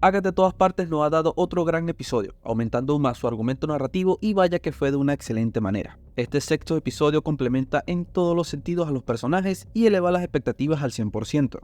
Agatha de todas partes nos ha dado otro gran episodio, aumentando aún más su argumento narrativo y vaya que fue de una excelente manera. Este sexto episodio complementa en todos los sentidos a los personajes y eleva las expectativas al 100%.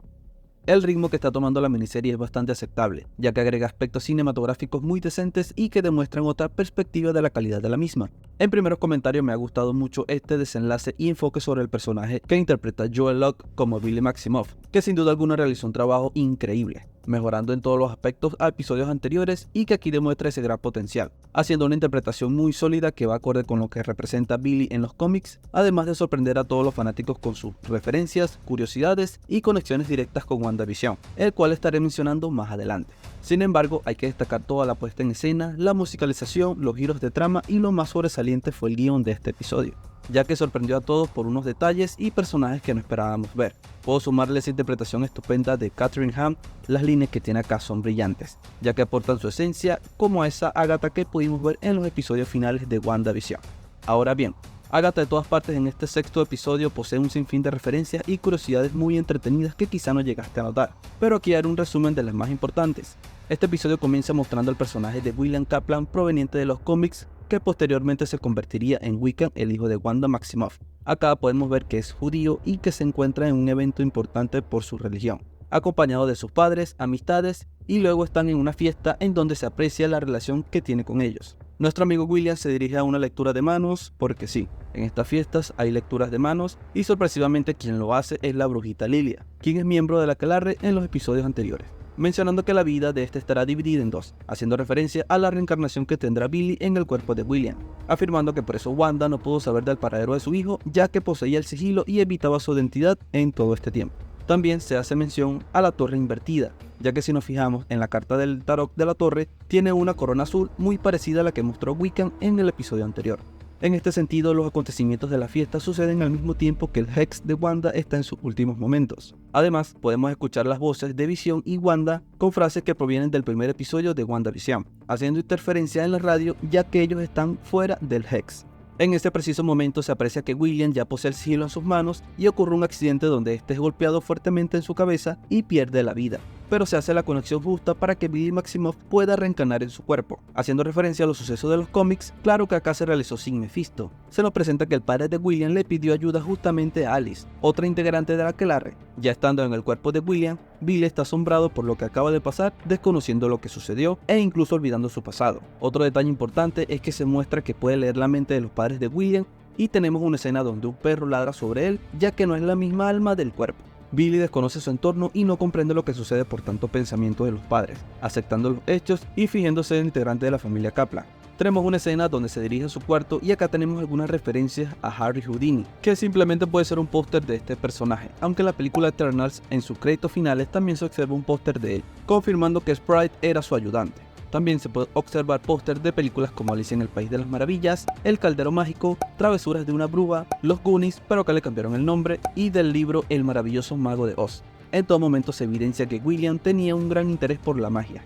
El ritmo que está tomando la miniserie es bastante aceptable, ya que agrega aspectos cinematográficos muy decentes y que demuestran otra perspectiva de la calidad de la misma. En primeros comentarios me ha gustado mucho este desenlace y enfoque sobre el personaje que interpreta Joel Locke como Billy Maximoff, que sin duda alguna realizó un trabajo increíble, mejorando en todos los aspectos a episodios anteriores y que aquí demuestra ese gran potencial, haciendo una interpretación muy sólida que va acorde con lo que representa Billy en los cómics, además de sorprender a todos los fanáticos con sus referencias, curiosidades y conexiones directas con WandaVision, el cual estaré mencionando más adelante. Sin embargo, hay que destacar toda la puesta en escena, la musicalización, los giros de trama y lo más sobresaliente fue el guión de este episodio, ya que sorprendió a todos por unos detalles y personajes que no esperábamos ver. Puedo sumarle esa interpretación estupenda de Catherine Hahn, las líneas que tiene acá son brillantes, ya que aportan su esencia como a esa Agatha que pudimos ver en los episodios finales de WandaVision. Ahora bien, Agatha de todas partes en este sexto episodio posee un sinfín de referencias y curiosidades muy entretenidas que quizá no llegaste a notar, pero aquí haré un resumen de las más importantes. Este episodio comienza mostrando el personaje de William Kaplan proveniente de los cómics, que posteriormente se convertiría en Wiccan, el hijo de Wanda Maximoff. Acá podemos ver que es judío y que se encuentra en un evento importante por su religión, acompañado de sus padres, amistades, y luego están en una fiesta en donde se aprecia la relación que tiene con ellos. Nuestro amigo William se dirige a una lectura de manos, porque sí, en estas fiestas hay lecturas de manos, y sorpresivamente quien lo hace es la brujita Lilia, quien es miembro de la Aquelarre en los episodios anteriores, mencionando que la vida de este estará dividida en dos, haciendo referencia a la reencarnación que tendrá Billy en el cuerpo de William, afirmando que por eso Wanda no pudo saber del paradero de su hijo, ya que poseía el sigilo y evitaba su identidad en todo este tiempo. También se hace mención a la torre invertida, ya que si nos fijamos en la carta del tarot de la torre, tiene una corona azul muy parecida a la que mostró Wiccan en el episodio anterior. En este sentido, los acontecimientos de la fiesta suceden al mismo tiempo que el Hex de Wanda está en sus últimos momentos. Además, podemos escuchar las voces de Vision y Wanda con frases que provienen del primer episodio de WandaVision, haciendo interferencia en la radio ya que ellos están fuera del Hex. En este preciso momento se aprecia que William ya posee el sigilo en sus manos y ocurre un accidente donde este es golpeado fuertemente en su cabeza y pierde la vida, pero se hace la conexión justa para que Billy Maximoff pueda reencarnar en su cuerpo. Haciendo referencia a los sucesos de los cómics, claro que acá se realizó sin Mephisto. Se nos presenta que el padre de William le pidió ayuda justamente a Alice, otra integrante de la Aquelarre. Ya estando en el cuerpo de William, Billy está asombrado por lo que acaba de pasar, desconociendo lo que sucedió e incluso olvidando su pasado. Otro detalle importante es que se muestra que puede leer la mente de los padres de William y tenemos una escena donde un perro ladra sobre él, ya que no es la misma alma del cuerpo. Billy desconoce su entorno y no comprende lo que sucede por tanto pensamiento de los padres, aceptando los hechos y fingiéndose integrante de la familia Kaplan. Tenemos una escena donde se dirige a su cuarto y acá tenemos algunas referencias a Harry Houdini, que simplemente puede ser un póster de este personaje, aunque en la película Eternals en sus créditos finales también se observa un póster de él, confirmando que Sprite era su ayudante. También se puede observar pósters de películas como Alicia en el País de las Maravillas, El Caldero Mágico, Travesuras de una Bruja, Los Goonies, pero acá le cambiaron el nombre, y del libro El Maravilloso Mago de Oz. En todo momento se evidencia que William tenía un gran interés por la magia.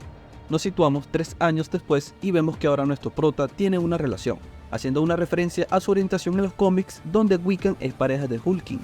Nos situamos 3 años después y vemos que ahora nuestro prota tiene una relación, haciendo una referencia a su orientación en los cómics donde Wiccan es pareja de Hulking.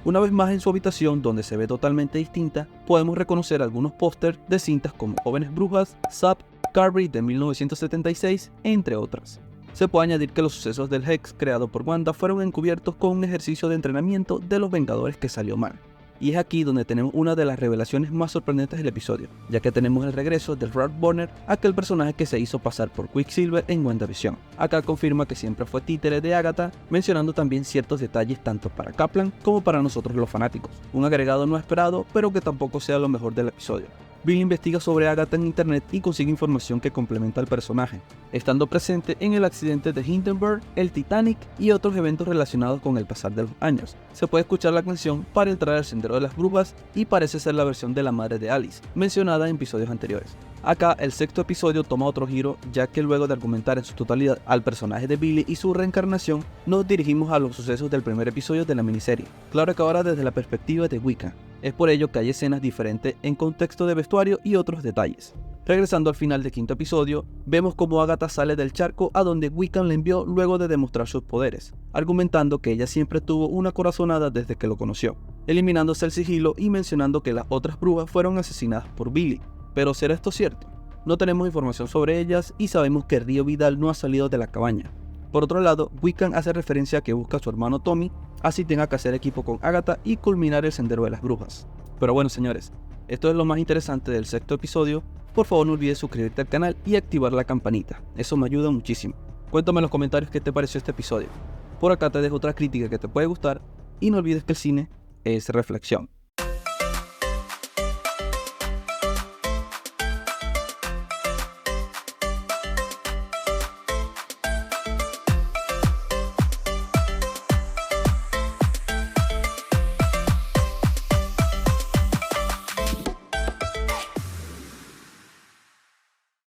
Una vez más en su habitación, donde se ve totalmente distinta, podemos reconocer algunos pósters de cintas como Jóvenes Brujas, Zap, Carberry de 1976, entre otras. Se puede añadir que los sucesos del Hex creado por Wanda fueron encubiertos con un ejercicio de entrenamiento de los Vengadores que salió mal. Y es aquí donde tenemos una de las revelaciones más sorprendentes del episodio, ya que tenemos el regreso de Ralph Bonner, aquel personaje que se hizo pasar por Quicksilver en WandaVision. Acá confirma que siempre fue títere de Agatha, mencionando también ciertos detalles tanto para Kaplan como para nosotros los fanáticos. Un agregado no esperado, pero que tampoco sea lo mejor del episodio. Billy investiga sobre Agatha en internet y consigue información que complementa al personaje, estando presente en el accidente de Hindenburg, el Titanic y otros eventos relacionados con el pasar de los años. Se puede escuchar la canción para entrar al Sendero de las Brujas y parece ser la versión de la madre de Alice, mencionada en episodios anteriores. Acá el sexto episodio toma otro giro, ya que luego de argumentar en su totalidad al personaje de Billy y su reencarnación, nos dirigimos a los sucesos del primer episodio de la miniserie, claro que ahora desde la perspectiva de Wiccan. Es por ello que hay escenas diferentes en contexto de vestuario y otros detalles. Regresando al final del quinto episodio, vemos cómo Agatha sale del charco a donde Wiccan le envió luego de demostrar sus poderes, argumentando que ella siempre tuvo una corazonada desde que lo conoció, eliminándose el sigilo y mencionando que las otras brujas fueron asesinadas por Billy. ¿Pero será esto cierto? No tenemos información sobre ellas y sabemos que Río Vidal no ha salido de la cabaña. Por otro lado, Wiccan hace referencia a que busca a su hermano Tommy, así tenga que hacer equipo con Agatha y culminar el sendero de las brujas. Pero bueno, señores, esto es lo más interesante del sexto episodio. Por favor, no olvides suscribirte al canal y activar la campanita, eso me ayuda muchísimo. Cuéntame en los comentarios qué te pareció este episodio. Por acá te dejo otra crítica que te puede gustar y no olvides que el cine es reflexión.